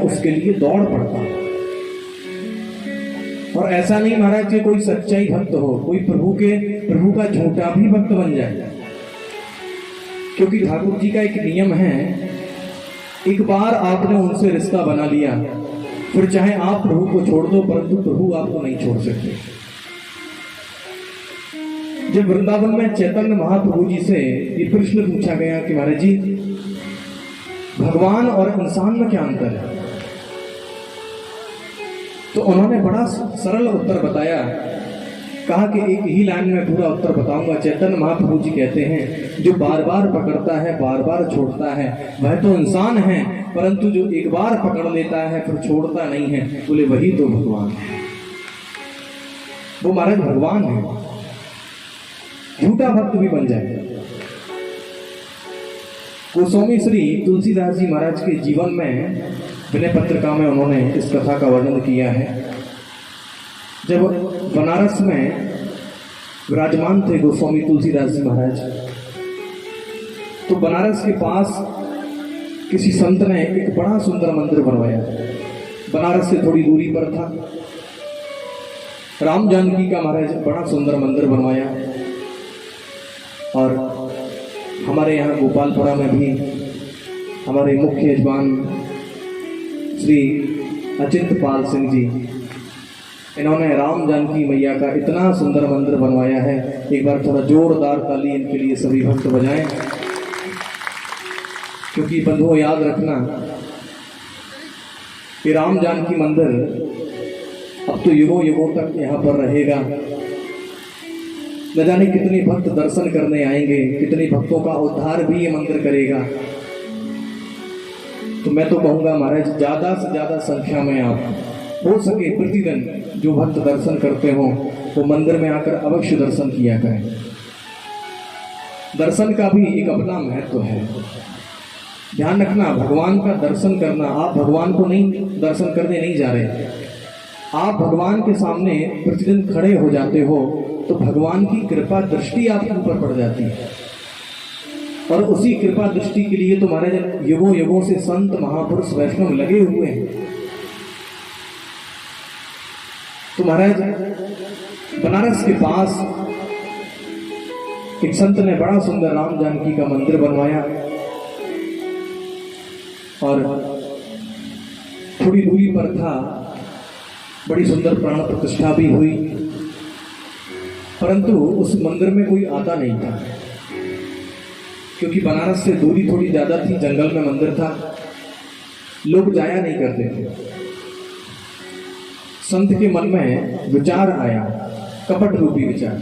उसके लिए दौड़ पड़ता है। और ऐसा नहीं महाराज कि कोई सच्चाई भक्त हो, कोई प्रभु का झूठा भी भक्त बन जाए, क्योंकि ठाकुर जी का एक नियम है, एक बार आपने उनसे रिश्ता बना लिया, फिर चाहे आप प्रभु को छोड़ दो, परंतु प्रभु आपको नहीं छोड़ सकते। जब वृंदावन में चैतन्य महाप्रभु जी से ये प्रश्न पूछा गया कि महाराज जी, भगवान और इंसान में क्या अंतर है, तो उन्होंने बड़ा सरल उत्तर बताया। कहा कि एक ही लाइन में पूरा उत्तर बताऊंगा। चैतन्य महाप्रभु जी कहते हैं, जो बार बार पकड़ता है, बार बार छोड़ता है, वह तो इंसान है, परंतु जो एक बार पकड़ लेता है फिर छोड़ता नहीं है, बोले वही तो भगवान है। वो महाराज भगवान है, झूठा भक्त भी बन जाए। गोस्वामी श्री तुलसीदास जी महाराज के जीवन में विनय पत्रिका में उन्होंने इस कथा का वर्णन किया है। जब बनारस में विराजमान थे गोस्वामी तुलसीदास जी महाराज, तो बनारस के पास किसी संत ने एक बड़ा सुंदर मंदिर बनवाया। बनारस से थोड़ी दूरी पर था। राम जानकी का महाराज बड़ा सुंदर मंदिर बनवाया। और हमारे यहाँ गोपालपुरा में भी हमारे मुख्य यजमान श्री अचिंत पाल सिंह जी, इन्होंने राम जानकी मैया का इतना सुंदर मंदिर बनवाया है। एक बार थोड़ा जोरदार ताली इनके लिए सभी भक्त बजाएं, क्योंकि बंधुओं याद रखना कि राम जानकी मंदिर अब तो युगों युगों तक यहाँ पर रहेगा। न जाने कितने भक्त दर्शन करने आएंगे, कितने भक्तों का उद्धार भी ये मंदिर करेगा। तो मैं तो कहूँगा महाराज, ज़्यादा से ज़्यादा संख्या में आप हो सके प्रतिदिन जो भक्त दर्शन करते हो वो मंदिर में आकर अवश्य दर्शन किया करें। दर्शन का भी एक अपना महत्व है। ध्यान रखना, भगवान का दर्शन करना, आप भगवान को नहीं दर्शन करने नहीं जा रहे, आप भगवान के सामने प्रतिदिन खड़े हो जाते हो तो भगवान की कृपा दृष्टि आपके ऊपर पड़ जाती है। और उसी कृपा दृष्टि के लिए तो महाराज युगों युगों से संत महापुरुष वैष्णव लगे हुए हैं। तो महाराज बनारस के पास एक संत ने बड़ा सुंदर राम जानकी का मंदिर बनवाया और थोड़ी दूरी पर था, बड़ी सुंदर प्राण प्रतिष्ठा भी हुई, परंतु उस मंदिर में कोई आता नहीं था, क्योंकि बनारस से दूरी थोड़ी ज्यादा थी, जंगल में मंदिर था, लोग जाया नहीं करते थे। संत के मन में विचार आया, कपट रूपी विचार।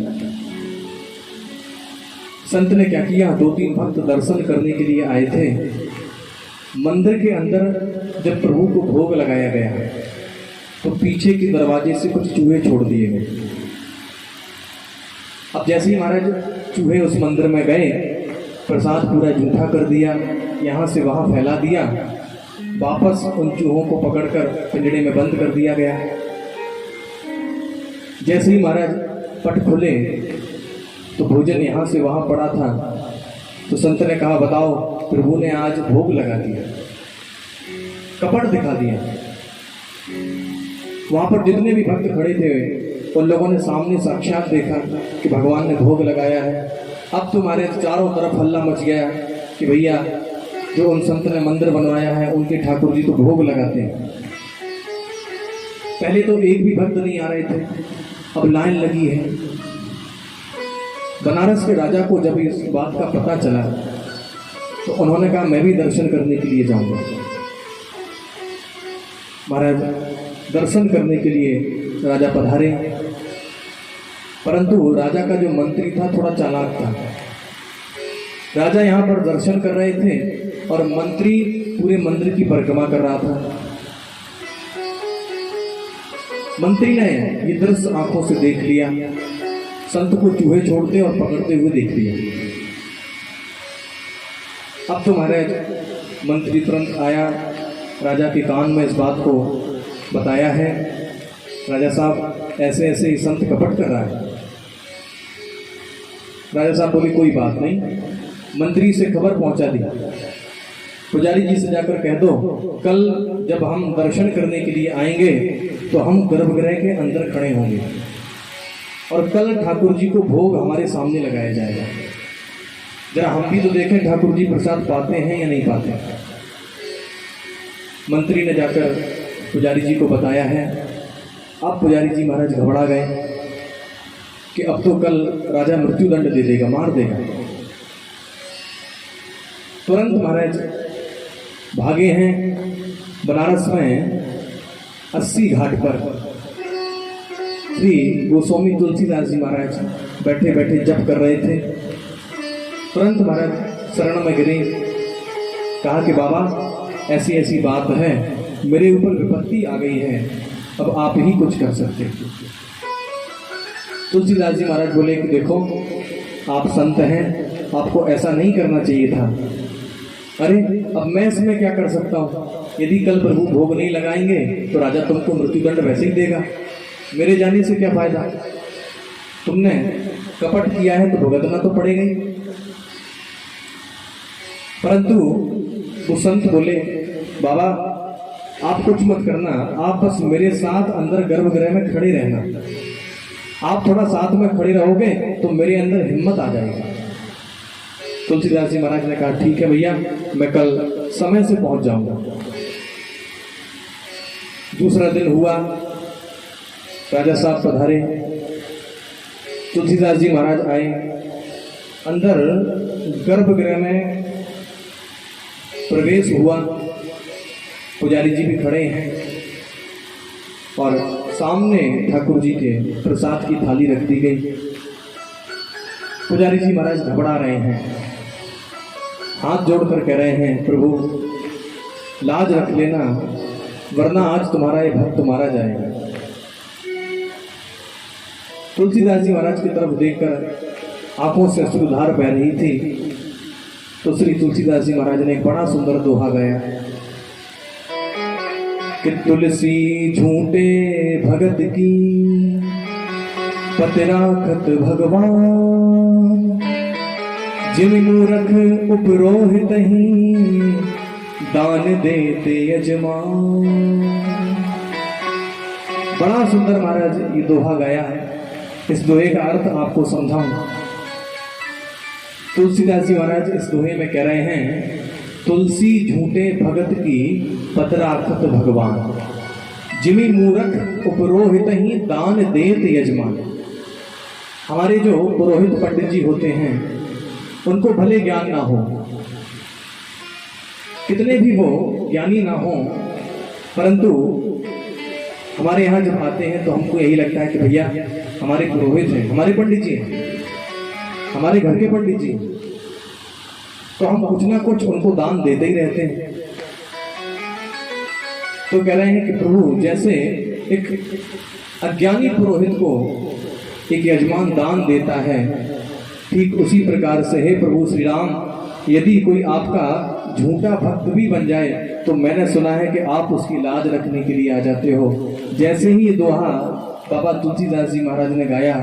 संत ने क्या किया, 2-3 भक्त दर्शन करने के लिए आए थे। मंदिर के अंदर जब प्रभु को भोग लगाया गया तो पीछे के दरवाजे से कुछ चूहे छोड़ दिए गए। अब जैसे ही महाराज चूहे उस मंदिर में गए, प्रसाद पूरा जूठा कर दिया, यहाँ से वहाँ फैला दिया, वापस उन चूहों को पकड़कर पिंजड़े में बंद कर दिया गया। जैसे ही महाराज पट खुले तो भोजन यहाँ से वहाँ पड़ा था। तो संत ने कहा, बताओ, प्रभु ने आज भोग लगा दिया, कपट दिखा दिया। वहाँ पर जितने भी भक्त खड़े थे उन लोगों ने सामने साक्षात देखा कि भगवान ने भोग लगाया है। अब तुम्हारे चारों तरफ हल्ला मच गया कि भैया, जो उन संत ने मंदिर बनवाया है उनके ठाकुर जी तो भोग लगाते हैं। पहले तो एक भी भक्त नहीं आ रहे थे, अब लाइन लगी है। बनारस के राजा को जब इस बात का पता चला तो उन्होंने कहा, मैं भी दर्शन करने के लिए जाऊंगा। महाराज दर्शन करने के लिए राजा पधारे, परंतु राजा का जो मंत्री था थोड़ा चालाक था। राजा यहाँ पर दर्शन कर रहे थे और मंत्री पूरे मंदिर की परिक्रमा कर रहा था। मंत्री ने ये दृश्य आंखों से देख लिया, संत को चूहे छोड़ते और पकड़ते हुए देख लिया। अब तो महाराज मंत्री तुरंत आया, राजा के कान में इस बात को बताया है, राजा साहब ऐसे ऐसे ही संत कपट कर रहा है। राजा साहब बोले, कोई बात नहीं। मंत्री से खबर पहुंचा दी। पुजारी जी से जाकर कह दो कल जब हम दर्शन करने के लिए आएंगे तो हम गर्भगृह के अंदर खड़े होंगे और कल ठाकुर जी को भोग हमारे सामने लगाया जाएगा। जरा हम भी तो देखें ठाकुर जी प्रसाद पाते हैं या नहीं पाते। मंत्री ने जाकर पुजारी जी को बताया है। अब पुजारी जी महाराज घबरा गए कि अब तो कल राजा मृत्युदंड दे देगा, मार देगा। तुरंत महाराज भागे हैं। बनारस में 80 घाट पर श्री गोस्वामी तुलसीदास जी महाराज बैठे बैठे जप कर रहे थे। तुरंत महाराज शरण में गिरे, कहा कि बाबा ऐसी ऐसी बात है, मेरे ऊपर विपत्ति आ गई है, अब आप ही कुछ कर सकते। तुलसीदास जी महाराज बोले कि देखो आप संत हैं, आपको ऐसा नहीं करना चाहिए था। अरे अब मैं इसमें क्या कर सकता हूँ? यदि कल प्रभु भोग नहीं लगाएंगे तो राजा तुमको मृत्युदंड वैसे ही देगा, मेरे जाने से क्या फायदा? तुमने कपट किया है तो भुगतना तो पड़ेगा ही। परंतु वो संत बोले बाबा आप कुछ मत करना, आप बस मेरे साथ अंदर गर्भगृह में खड़े रहना। आप थोड़ा साथ में खड़े रहोगे तो मेरे अंदर हिम्मत आ जाएगी। तुलसीदास जी महाराज ने कहा ठीक है भैया, मैं कल समय से पहुंच जाऊंगा। दूसरा दिन हुआ, राजा साहब पधारे, तुलसीदास जी महाराज आए। अंदर गर्भगृह में प्रवेश हुआ, पुजारी जी भी खड़े हैं और सामने ठाकुर जी के प्रसाद की थाली रख दी गई। पुजारी जी महाराज घबरा रहे हैं, हाथ जोड़कर कह रहे हैं प्रभु लाज रख लेना, वरना आज तुम्हारा ये भक्त मारा जाएगा। तुलसीदास जी महाराज की तरफ देखकर आंखों से अश्रुधार बह रही थी तो श्री तुलसीदास जी महाराज ने एक बड़ा सुंदर दोहा गाया कि तुलसी झूठे भगत की पत राखत भगवान, जिन मूरख उपरोहित ही दान देते यजमान। बड़ा सुंदर महाराज ये दोहा गाया है। इस दोहे का अर्थ आपको समझाऊं। तुलसीदास जी महाराज इस दोहे में कह रहे हैं तुलसी झूठे भगत की पत राखत भगवान, जिमी मूरख उपरोहित ही दान देत यजमान। हमारे जो पुरोहित पंडित जी होते हैं उनको भले ज्ञान ना हो, कितने भी वो ज्ञानी ना हो, परंतु हमारे यहाँ जब आते हैं तो हमको यही लगता है कि भैया हमारे पुरोहित हैं, हमारे पंडित जी हैं, हमारे घर के पंडित जी, तो हम कुछ ना कुछ उनको दान देते ही रहते हैं। तो कह रहे हैं कि प्रभु जैसे एक अज्ञानी पुरोहित को एक यजमान दान देता है, ठीक उसी प्रकार से है प्रभु श्री राम, यदि कोई आपका झूठा भक्त भी बन जाए तो मैंने सुना है कि आप उसकी लाज रखने के लिए आ जाते हो। जैसे ही ये दोहा बाबा तुलसीदास जी महाराज ने गाया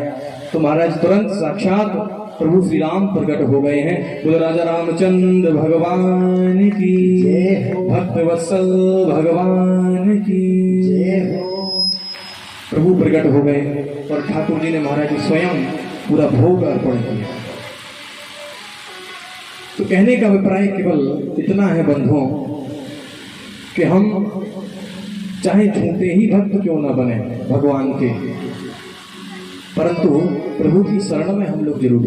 तो महाराज तुरंत साक्षात प्रभु श्री राम प्रकट हो गए हैं। बोलो राजा रामचंद्र भगवान की जय, भक्त वत्सल भगवान की जय। प्रभु प्रकट हो गए और ठाकुर जी ने महाराज स्वयं पूरा भोग अर्पण किया। तो कहने का अभिप्राय केवल इतना है बंधुओं कि हम चाहे झूठे ही भक्त क्यों ना बने भगवान के, परंतु प्रभु की शरण में हम लोग जरूर